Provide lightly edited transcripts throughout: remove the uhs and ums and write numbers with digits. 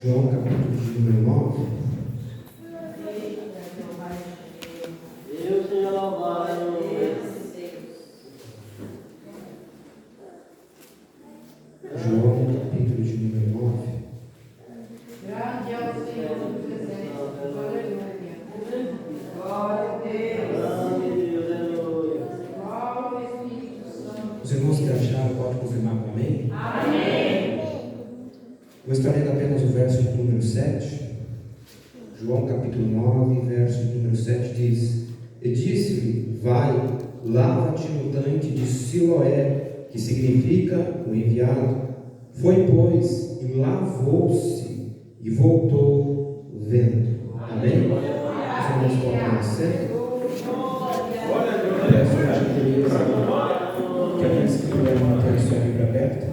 João capítulo de número 9. Deus seja louvado. João capítulo de número 9. Grande é o Senhor dos Exércitos, aleluia. Glória a Deus. Glória ao Espírito Santo. Os irmãos que acharam, podem confirmar com amém? Amém. Eu estarei apenas o verso de número 7. João capítulo 9, verso de número 7 diz: E disse-lhe: Vai, lava-te no tanque de Siloé, que significa o enviado. Foi, pois, e lavou-se e voltou vendo. Amém? Os irmãos podem nascer. Peço a gentileza que aqueles que puderem manter a sua Bíblia aberta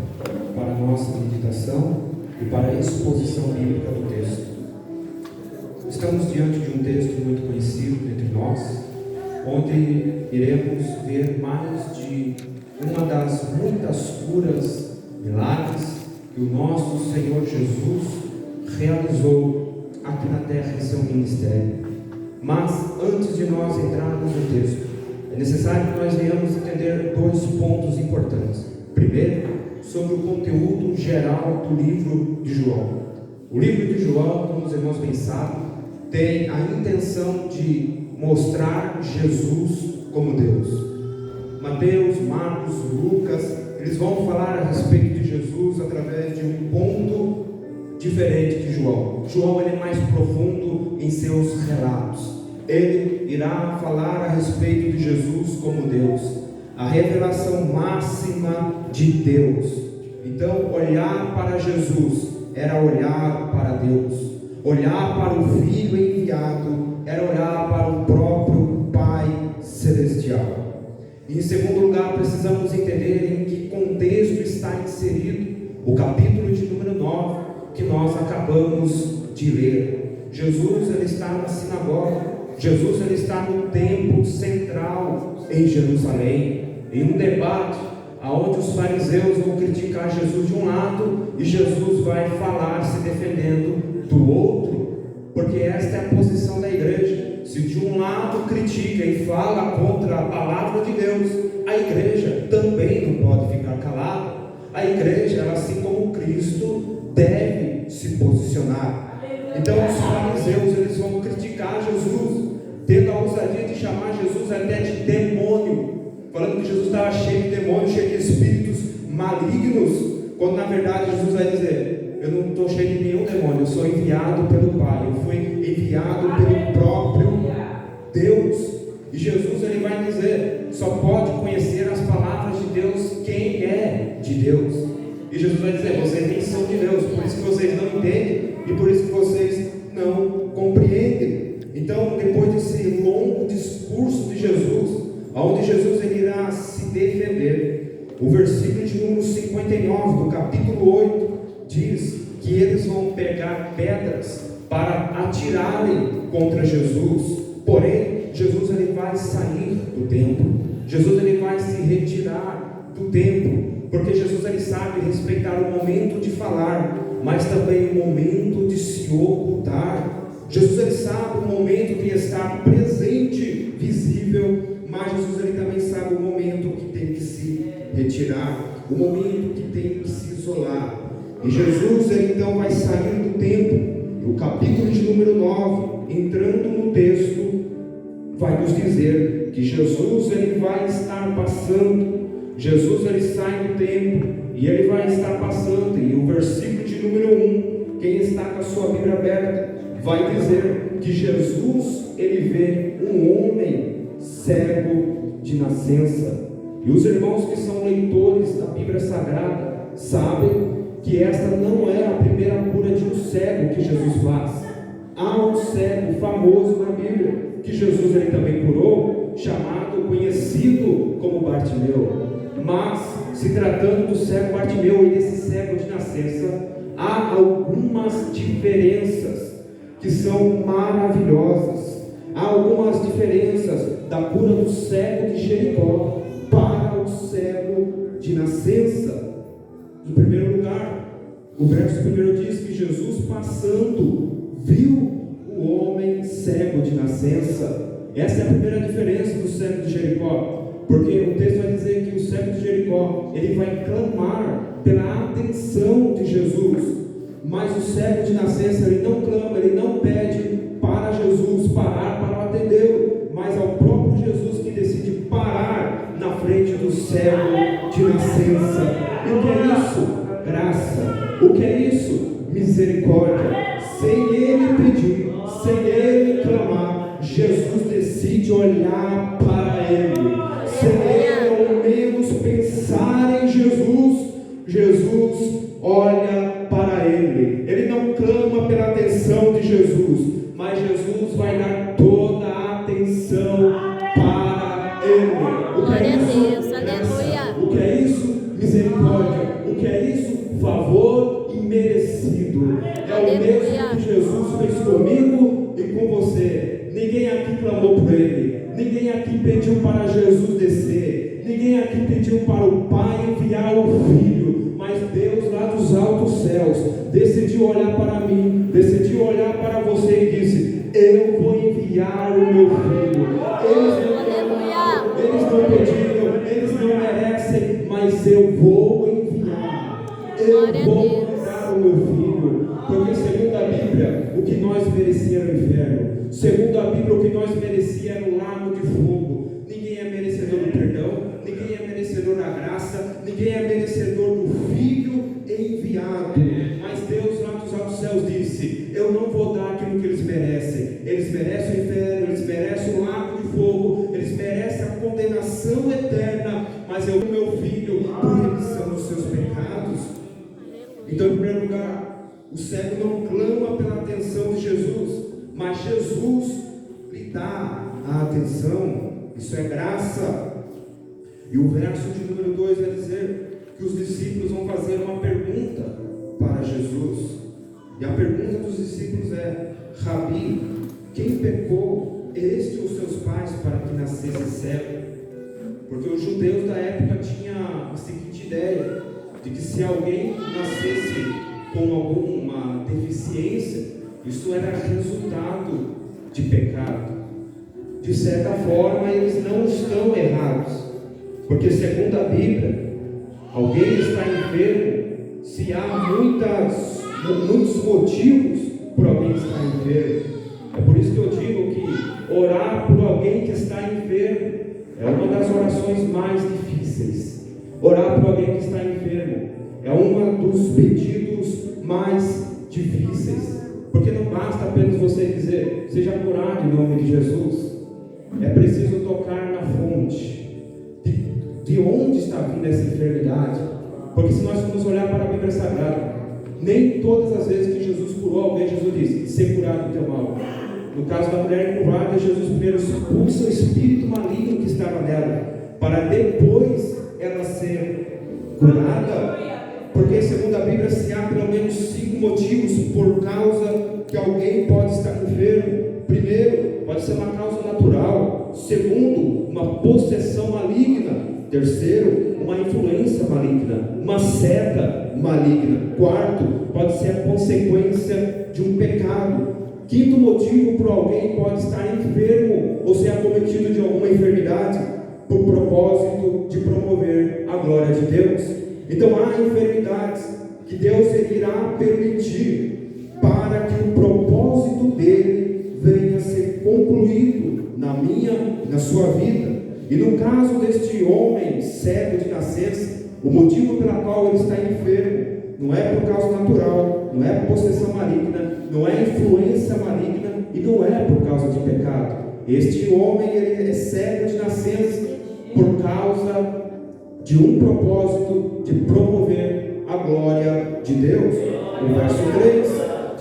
para a nossa meditação e para a exposição bíblica do texto. Estamos diante de um texto muito conhecido entre nós, onde iremos ver mais de uma das muitas curas, milagres que o nosso Senhor Jesus realizou aqui na terra em seu ministério. Mas antes de nós entrarmos no texto, é necessário que nós venhamos entender dois pontos importantes. Primeiro, sobre o conteúdo geral do livro de João. O livro de João, como os irmãos bem sabem, tem a intenção de mostrar Jesus como Deus. Mateus, Marcos, Lucas, eles vão falar a respeito de Jesus através de um ponto diferente de João. João ele é mais profundo em seus relatos. Ele irá falar a respeito de Jesus como Deus, a revelação máxima de Deus. Então, olhar para Jesus era olhar para Deus. Olhar para o Filho enviado era olhar para o próprio Pai Celestial. E em segundo lugar, precisamos entender em que contexto está inserido o capítulo de número 9 que nós acabamos de ler. Jesus ele está na sinagoga. Jesus ele está no templo central em Jerusalém, em um debate onde os fariseus vão criticar Jesus de um lado e Jesus vai falar se defendendo do outro, porque esta é a posição da igreja. Se de um lado critica e fala contra a palavra de Deus, a igreja também não pode ficar calada. A igreja, ela, assim como Cristo, deve se posicionar. Então os fariseus eles vão criticar Jesus, tendo a ousadia de chamar Jesus até de demônio, falando que Jesus estava cheio de demônios, cheio de espíritos malignos, quando na verdade Jesus vai dizer: eu não estou cheio de nenhum demônio, eu sou enviado pelo Pai, eu fui enviado pelo próprio Deus. E Jesus ele vai dizer: só pode conhecer as palavras de Deus quem é de Deus. E Jesus vai dizer: vocês nem são de Deus, por isso que vocês não entendem e por isso que vocês não compreendem. Então, depois desse longo discurso de Jesus, onde Jesus ele irá se defender, o versículo de número 59 do capítulo 8 diz que eles vão pegar pedras para atirarem contra Jesus. Porém, Jesus ele vai sair do templo. Jesus ele vai se retirar do templo, porque Jesus ele sabe respeitar o momento de falar, mas também o momento de se ocultar. Jesus ele sabe o momento de estar presente, visível, mas Jesus ele também sabe o momento que tem que se retirar, o momento que tem que se isolar. E Jesus ele então vai sair do templo. O capítulo de número 9, entrando no texto, vai nos dizer que Jesus ele vai estar passando. Jesus ele sai do templo e ele vai estar passando. E o versículo de número 1, quem está com a sua Bíblia aberta, vai dizer que Jesus ele vê um homem cego de nascença. E os irmãos que são leitores da Bíblia Sagrada sabem que esta não é a primeira cura de um cego que Jesus faz. Há um cego famoso na Bíblia que Jesus ele também curou, conhecido como Bartimeu. Mas, se tratando do cego Bartimeu e desse cego de nascença, há algumas diferenças que são maravilhosas. Há algumas diferenças da cura do cego de Jericó para o cego de nascença. Em primeiro lugar, O verso primeiro diz que Jesus passando, viu o homem cego de nascença. Essa é a primeira diferença do cego de Jericó, porque o texto vai dizer que o cego de Jericó, ele vai clamar pela atenção de Jesus, mas o cego de nascença, ele não clama, ele não pede para Jesus parar para atendê-lo, mas ao próprio Jesus que decide parar na frente do cego de nascença. E o que é isso? Graça. O que é isso? Misericórdia. Sem ele pedir, sem ele clamar, Jesus decide olhar para ele. Sem ele ao menos pensar em Jesus, Jesus olha para ele. Ele não clama pela atenção de Jesus, mas Jesus vai dar toda a atenção para ele. O que é isso? Graça. O que é isso? Misericórdia. O que é isso? Favor imerecido. É o mesmo que Jesus fez comigo e com você. Ninguém aqui clamou por ele. Ninguém aqui pediu para Jesus descer. Ninguém aqui pediu para o Pai enviar o Filho. Mas Deus lá dos altos céus decidiu olhar para mim, decidiu olhar para você e disse: eu vou enviar o meu Filho. Eles não pediram, eles não merecem, mas eu vou enviar. Eu vou mandar o meu Filho. Porque segundo a Bíblia, o que nós merecia era o inferno. Segundo a Bíblia, o que nós merecia era o lago de fogo. Ninguém é merecedor do perdão, ninguém é merecedor da graça, ninguém é merecedor do Filho enviado. Mas Deus lá dos altos céus disse: eu não vou dar aquilo que eles merecem. Eles merecem o inferno, eles merecem o lago de fogo, eles merecem a condenação eterna, mas eu dou meu Filho por remissão dos seus pecados. Então, em primeiro lugar, o cego não clama pela atenção de Jesus, mas Jesus lhe dá a atenção. Isso é graça. E o verso de número 2 vai dizer que os discípulos vão fazer uma pergunta para Jesus. E a pergunta dos discípulos é: Rabi, quem pecou, este ou seus pais, para que nascesse cego? Porque os judeus da época tinham a seguinte ideia, de que se alguém nascesse com alguma deficiência, isso era resultado de pecado. De certa forma, eles não estão errados, porque segundo a Bíblia, alguém está enfermo se há muitos motivos por alguém estar enfermo. É por isso que eu digo que orar por alguém que está enfermo é uma das orações mais difíceis. Orar por alguém que está enfermo é um dos pedidos mais difíceis, porque não basta apenas você dizer: seja curado em nome de Jesus. É preciso tocar na fonte de onde está vindo essa enfermidade. Porque se nós formos olhar para a Bíblia Sagrada, nem todas as vezes que Jesus curou alguém, Jesus disse: ser curado do teu mal. No caso da mulher encurvada, Jesus primeiro expulsa o espírito maligno que estava nela, para depois ela ser curada. Porque segundo a Bíblia, se há pelo menos 5 motivos por causa que alguém pode estar enfermo. Primeiro, pode ser uma causa natural. Segundo, uma possessão maligna. Terceiro, uma influência maligna, uma seta maligna. Quarto, pode ser a consequência de um pecado. Quinto motivo por alguém pode estar enfermo ou ser acometido de alguma enfermidade por propósito de promover a glória de Deus. Então há enfermidades que Deus irá permitir para que o propósito dele venha a ser concluído na minha e na sua vida. E no caso deste homem cego de nascença, o motivo pela qual ele está enfermo não é por causa natural, não é possessão maligna, não é influência maligna e não é por causa de pecado. Este homem ele é cego de nascença por causa de um propósito de promover a glória de Deus. O verso 3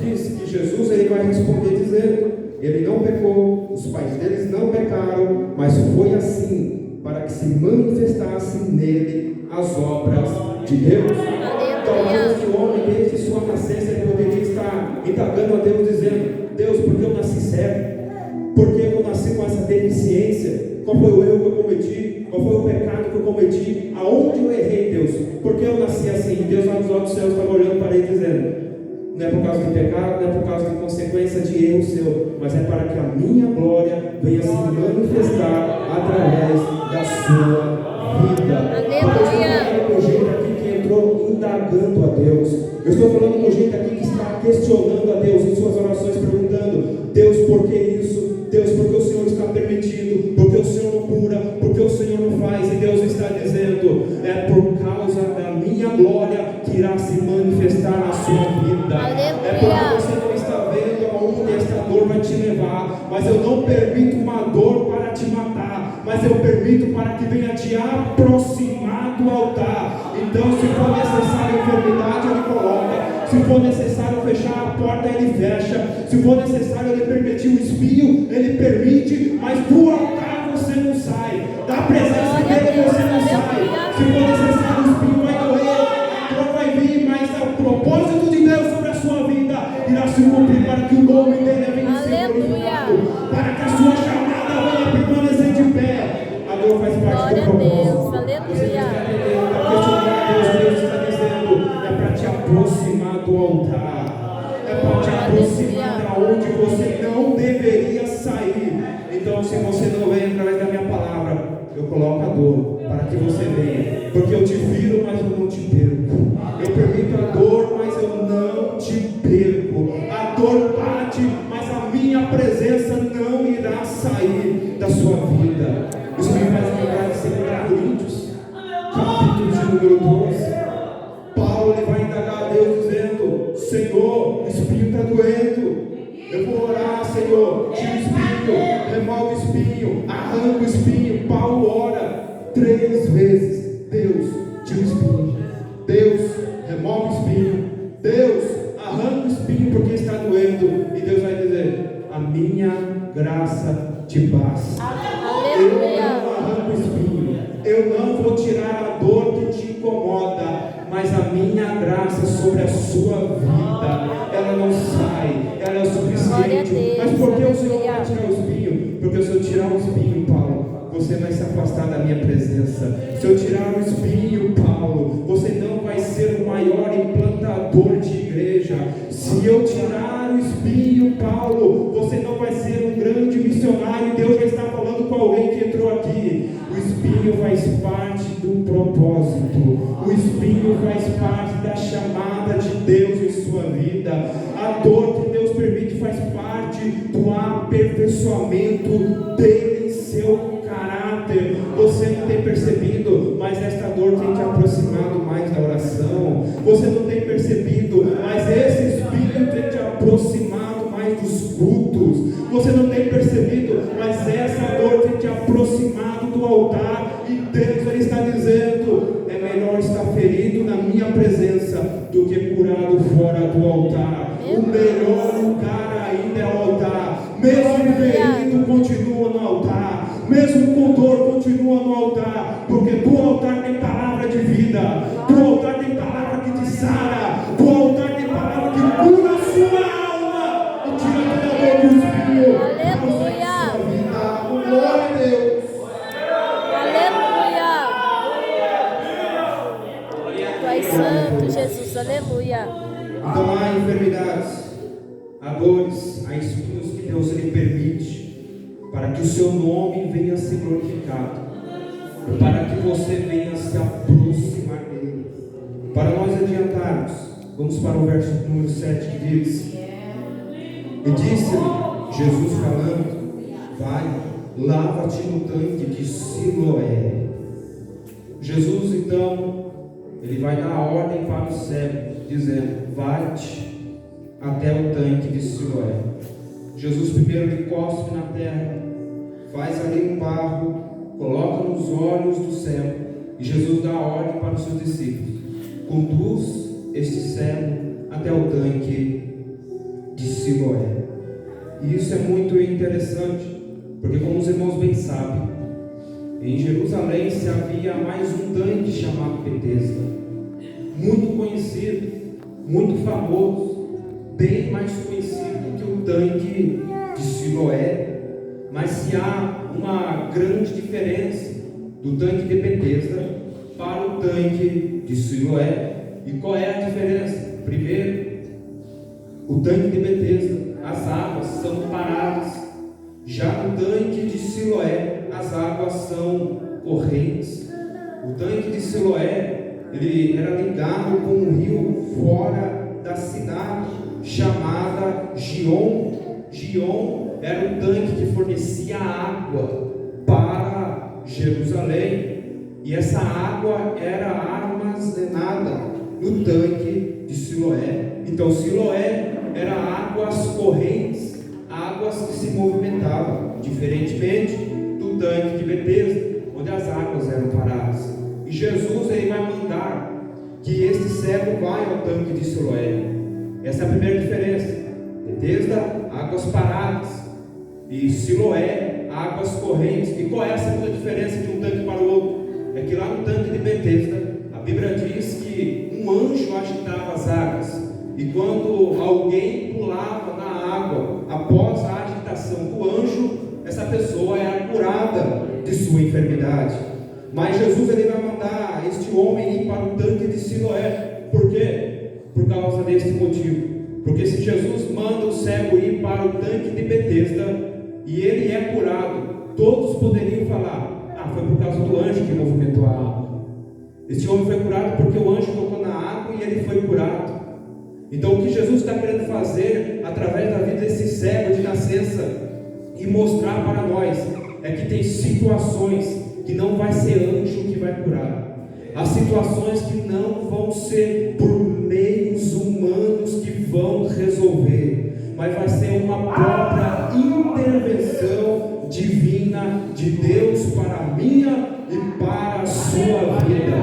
diz que Jesus ele vai responder dizendo: ele não pecou, os pais deles não pecaram, mas foi assim para que se manifestassem nele as obras de Deus. Talvez este homem, desde sua nascença, ele poderia estar indagando a Deus, dizendo: Deus, por que eu nasci cego? Por que eu nasci com essa deficiência? Qual foi o erro que eu cometi? Qual foi o pecado que eu cometi? Aonde eu errei, Deus? Porque eu nasci assim? Deus lá nos altos céus estava olhando para ele dizendo: não é por causa de pecado, não é por causa de consequência de erro seu, mas é para que a minha glória venha se manifestar através da sua vida. Aleluia. Eu estou falando com gente aqui que entrou indagando a Deus. Eu estou falando com gente aqui que está questionando a Deus em suas orações, perguntando: Deus, por que isso? Deus, por que o Senhor está permitindo? Por que o Senhor não cura? Por que o Senhor não faz? E Deus está dizendo: é por causa da minha glória que irá se manifestar na sua vida. Aleluia. É porque você não está vendo aonde esta dor vai te levar, mas eu não permito uma dor para te matar, mas eu permito para que venha te aproximar do altar. Então, se for necessário enfermidade, ele coloca. Se for necessário fechar a porta, ele fecha. Se for necessário ele permitir o espinho, ele permite, mas do altar você não sai, da presença dele você não sai. Se for necessário o espinho vai doer, a dor vai vir, mas o propósito de Deus sobre a sua vida irá se cumprir para que o nome dele venha ser glorificado, para que a sua chamada venha permanecer de pé. A dor faz parte do propósito. Você está entendendo? Está questionando a Deus. Deus está dizendo: é para te aproximar do altar, é para te aproximar da onde você não deveria sair. Então, se você não vem através da minha palavra, eu coloco a dor para que você venha, porque eu te viro, mas eu não te perco. Eu permito a dor, mas eu não te perco. A dor bate, mas a minha presença não irá sair da sua vida. Isso me faz lembrar de 2 Coríntios, capítulo de número 12. Paulo ele vai indagar a Deus dizendo: Senhor, o espinho está doendo. Eu vou orar, Senhor, tira o espinho, remove o espinho, arranca o espinho. Paulo ora 3 vezes: Deus, tira o espinho, Deus, remove o espinho, Deus, arranca o espinho porque está doendo. E Deus vai dizer: a minha graça te basta. Eu não arranco o espinho, eu não vou tirar a dor que te incomoda, mas a minha graça sobre a sua vida, ela não sai, ela é o suficiente. Mas por que o Senhor vai tirar o espinho? Porque se eu tirar o espinho, Paulo, você vai se afastar da minha presença. Se eu tirar o espinho, Paulo, você não vai ser o maior implantador de igreja. Se eu tirar o espinho, Paulo, você não vai ser um grande missionário. Deus já está falando com alguém que entrou aqui. O espinho faz parte do propósito. O espinho faz parte da chamada de Deus em sua vida. A dor que Deus permite faz parte do aperfeiçoamento dele em seu caráter. Você não tem percebido, mas esta dor tem te aproximado mais da oração. Você não tem percebido, mas esse espinho tem te aproximado mais dos cultos. Você não tem percebido, mas essa dor tem te aproximado do altar. E Deus ele está dizendo: é melhor estar ferido na minha presença do que curado fora do altar. O melhor lugar ainda é o altar. Mesmo ferido, continua no altar. Mesmo com dor, continua no altar. Porque do altar tem palavra de vida. Do altar tem palavra que te sara. Do altar tem palavra que cura a sua alma e tira toda dor do espinho. Aleluia. Glória a Deus. Santo Jesus, aleluia. Então há enfermidades, há dores, há espinhos que Deus ele permite para que o seu nome venha ser glorificado, para que você venha se aproximar dele. Para nós adiantarmos, vamos para o verso número 7 que diz: e disse-lhe Jesus falando: vai, lava-te no tanque de Siloé. Jesus então ele vai dar a ordem para o cego, dizendo: vai-te até o tanque de Siloé. Jesus primeiro lhe cospe na terra, faz ali um barro, coloca nos olhos do cego, e Jesus dá a ordem para os seus discípulos: conduz este cego até o tanque de Siloé. E isso é muito interessante, porque como os irmãos bem sabem, em Jerusalém se havia mais um tanque chamado Betesda, muito conhecido, muito famoso, bem mais conhecido que o tanque de Siloé. Mas se há uma grande diferença do tanque de Betesda para o tanque de Siloé. E qual é a diferença? Primeiro, o tanque de Betesda, as águas são paradas. Já no tanque de Siloé, as águas são correntes. O tanque de Siloé, ele era ligado com um rio fora da cidade, chamada Gion. Gion era o tanque que fornecia água para Jerusalém. E essa água era armazenada no tanque de Siloé. Então Siloé era águas correntes, águas que se movimentavam, diferentemente do tanque de Betesda, onde as águas eram paradas. E Jesus ele vai mandar que este cego vá ao tanque de Siloé. Essa é a primeira diferença. Betesda, águas paradas, e Siloé, águas correntes. E qual é a segunda diferença de um tanque para o outro? É que lá no tanque de Betesda, a Bíblia diz que um anjo agitava as águas, e quando alguém pulava na água após a agitação do anjo, essa pessoa era curada de sua enfermidade. Mas Jesus ele vai mandar este homem ir para o tanque de Siloé. Por quê? Por causa deste motivo. Porque se Jesus manda o cego ir para o tanque de Betesda e ele é curado, todos poderiam falar: ah, foi por causa do anjo que movimentou a água. Este homem foi curado porque o anjo tocou na água e ele foi curado. Então o que Jesus está querendo fazer através da vida desse cego de nascença e mostrar para nós é que tem situações que não vai ser anjo que vai curar. Há situações que não vão ser por meios humanos que vão resolver, mas vai ser uma própria intervenção divina de Deus para a minha e para a sua vida.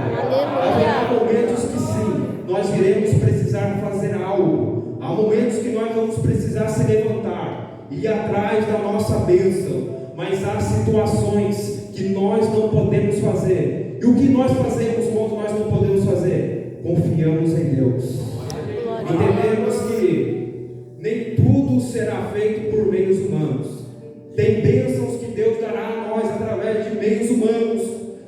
Haverá momentos que sim, nós iremos precisar fazer algo. Há momentos que nós vamos precisar se levantar e ir atrás da nossa bênção. Mas há situações que nós não podemos fazer. E o que nós fazemos quando nós não podemos fazer? Confiamos em Deus. Entendemos que nem tudo será feito por meios humanos. Tem bênçãos que Deus dará a nós através de meios humanos,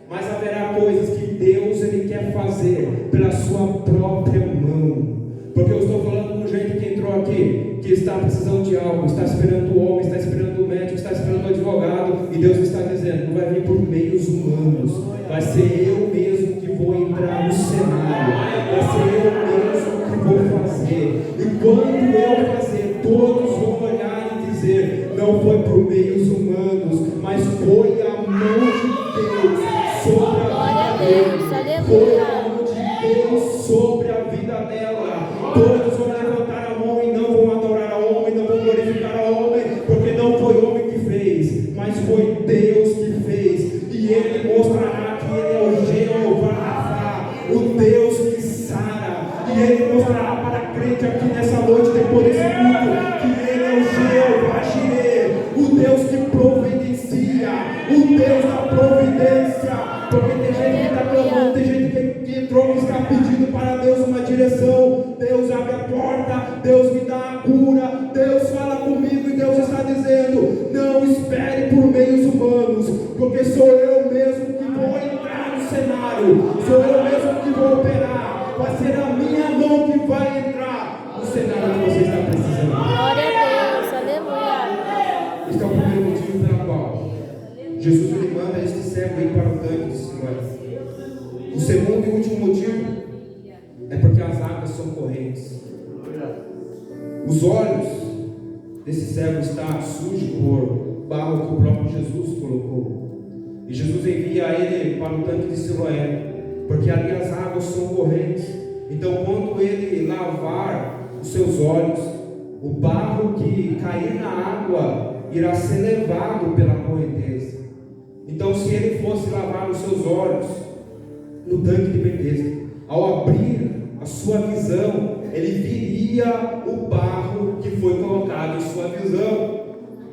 mas haverá coisas que Deus ele quer fazer pela sua própria mão. Porque eu estou falando com gente que entrou aqui, que está precisando de algo, está esperando o homem, está esperando o médico, está esperando o advogado, e Deus está dizendo: não vai vir por meios humanos, vai ser eu mesmo que vou entrar no cenário, vai ser eu mesmo que vou fazer. E quando eu fazer, todos vão olhar e dizer: não foi por meios humanos, mas foi a mão de Deus sobre a vida dele, foi a mão de Deus sobre a vida dela. Todos vão levantar a mão e não vão adorar a homem, não vão glorificar a homem, porque não foi o homem que fez, mas foi Deus que fez. E ele mostrará que ele é o Jeová Rafa, o Deus que sara. E ele mostrará para a crente aqui nessa noite, depois desse culto, que ele é o Jeová Jireh, o Deus que providencia, o Deus da providência. Porque tem gente que está clamando, tem gente que entrou e está pedindo para Deus uma direção. Deus abre a porta, Deus me dá a cura, Deus fala comigo, e Deus está dizendo: não espere por meios humanos, porque sou eu mesmo que vou entrar no cenário, sou eu mesmo que vou operar, vai ser a minha mão que vai entrar no cenário que você está precisando. Glória a Deus, aleluia. Este é o primeiro motivo pelo qual Jesus ele manda este cego ir para o tanque de Siloé. O segundo e último motivo é porque as águas são correntes. Os olhos desse cego estão sujos por barro que o próprio Jesus colocou. E Jesus envia ele para o tanque de Siloé, porque ali as águas são correntes. Então, quando ele lavar os seus olhos, o barro que cair na água irá ser levado pela correnteza. Então, se ele fosse lavar os seus olhos no tanque de Betesda, ao abrir a sua visão, ele viria o barro que foi colocado em sua visão.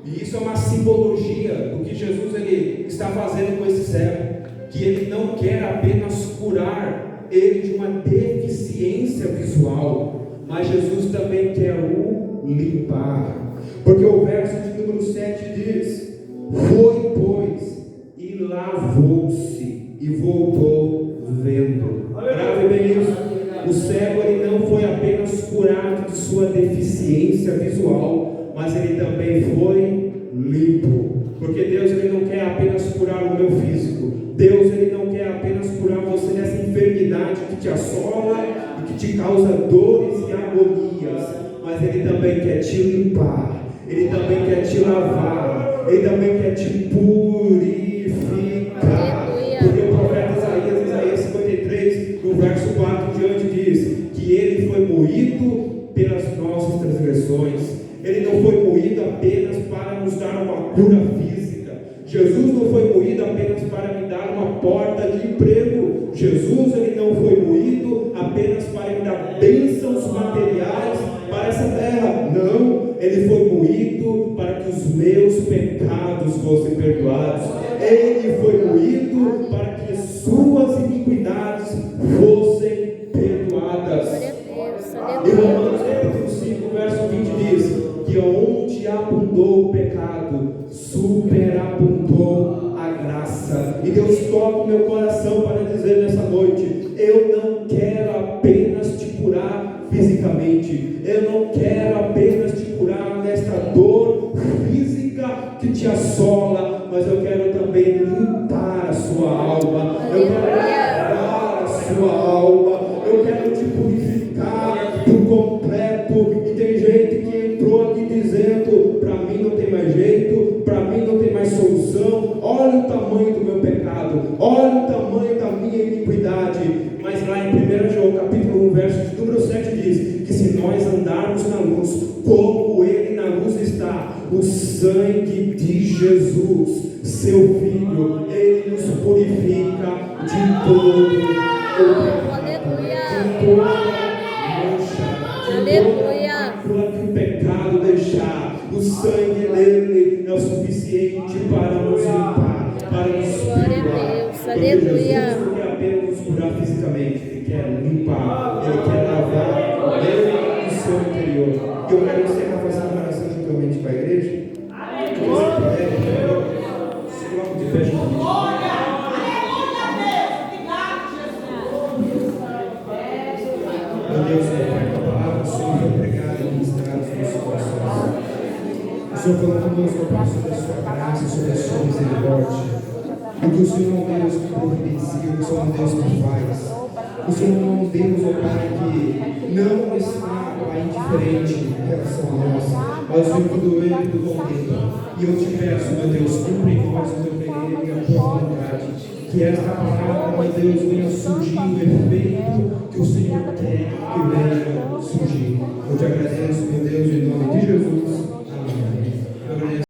E isso é uma simbologia do que Jesus ele está fazendo com esse cego, que ele não quer apenas curar ele de uma deficiência visual, mas Jesus também quer o limpar. Porque o verso de número 7 diz: Foi, pois, e lavou-se e voltou vendo. Grave bem isso. O cego ele não foi apenas curado de sua deficiência visual, mas ele também foi limpo. Porque Deus ele não quer apenas curar o meu físico. Deus ele não quer apenas curar você dessa enfermidade que te assola e que te causa dores e agonias, mas ele também quer te limpar. Ele também quer te lavar. Ele também quer te purificar. Porque o profeta Isaías 53, no verso 4 em diante, diz que ele foi moído pelas nossas transgressões. Ele não foi moído apenas para nos dar uma cura física. Jesus não foi moído apenas para me dar uma porta de emprego. Jesus ele não foi moído apenas para me dar bênçãos materiais para essa terra. Não, ele foi moído para que os meus pecados fossem perdoados. Ele foi moído para que suas iniquidades fossem perdoadas. Em Romanos capítulo 5, verso 20 diz que onde abundou o pecado, superabundou a graça. E Deus toca o meu coração para dizer nessa noite: eu não quero apenas te curar fisicamente, eu não quero apenas te curar desta dor física que te assola, mas eu quero também limpar a sua alma, eu quero limpar a sua alma, eu quero te purificar por completo. E tem gente que entrou aqui dizendo: para mim não tem mais jeito, para mim não tem mais solução, olha o tamanho do meu pecado, olha o tamanho da minha iniquidade. Mas lá em 1 João capítulo 1 verso de número 7 diz que se nós andarmos na luz, como ele na luz está, o sangue de Jesus, seu Filho, ele nos purifica de todo o pecado, de toda mancha, de toda que o pecado deixar. O sangue dele é o suficiente para nos limpar, para nos perdoar. Porque Jesus não quer apenas nos curar fisicamente, ele quer limpar, ele quer lavar dentro do seu interior. E eu quero encerrar fazendo uma oração juntamente com a igreja. Se coloca de pé junto. Meu Deus, meu Pai, com a palavra do Senhor foi pregada e ministrada nos nossos corações. O Senhor falou conosco, Pai, sobre a sua graça, sobre a sua misericórdia. Porque o Senhor é um Deus que providencia, o Senhor é um Deus que faz. O Senhor é um Deus, ó Pai, que não está, Pai, indiferente em relação a nós, mas o Senhor tudo vê e tudo contempla. E eu te peço, meu Deus, cumpre em nós o teu querer e a tua vontade. Que esta palavra, meu Deus, venha surgir o efeito que o Senhor quer que venha surgir. Eu te agradeço, meu Deus, em nome de Jesus.